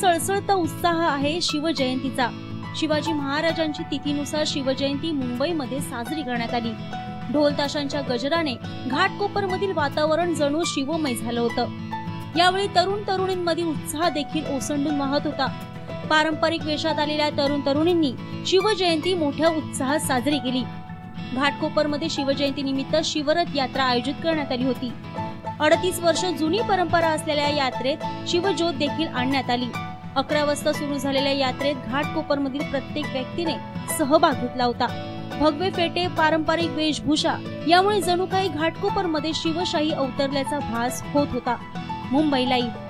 सळसळता उत्साह आहे शिवजयंतीचा। शिवाजी महाराजांची तिथीनुसार शिवजयंती मुंबईमध्ये साजरी करण्यात आली। ढोल ताशांच्या गजराने घाटकोपरमधील वातावरण जणू शिवमय झालं होतं। यावेळी तरुण तरुणींमध्ये उत्साह देखील ओसंडून वाहत होता। पारंपरिक वेशात आलेल्या तरुण तरुणींनी शिवजयंती मोठ्या उत्साहात साजरी केली। घाटकोपरमध्ये शिवजयंती निमित्त शिवरथ यात्रा आयोजित करण्यात आली होती। 38 वर्ष जुनी परंपरा असलेल्या यात्रेत शिवज्योत देखील आणण्यात आली। 11 वाजता सुरू झालेल्या यात्रेत घाटकोपरमधील प्रत्येक व्यक्तीने सहभाग घेतला होता। भगवे फेटे, पारंपरिक वेशभूषा यामुळे जणू काही घाटकोपरमध्ये शिवशाही अवतरल्याचा भास होत होता। मुंबई लाईव्ह।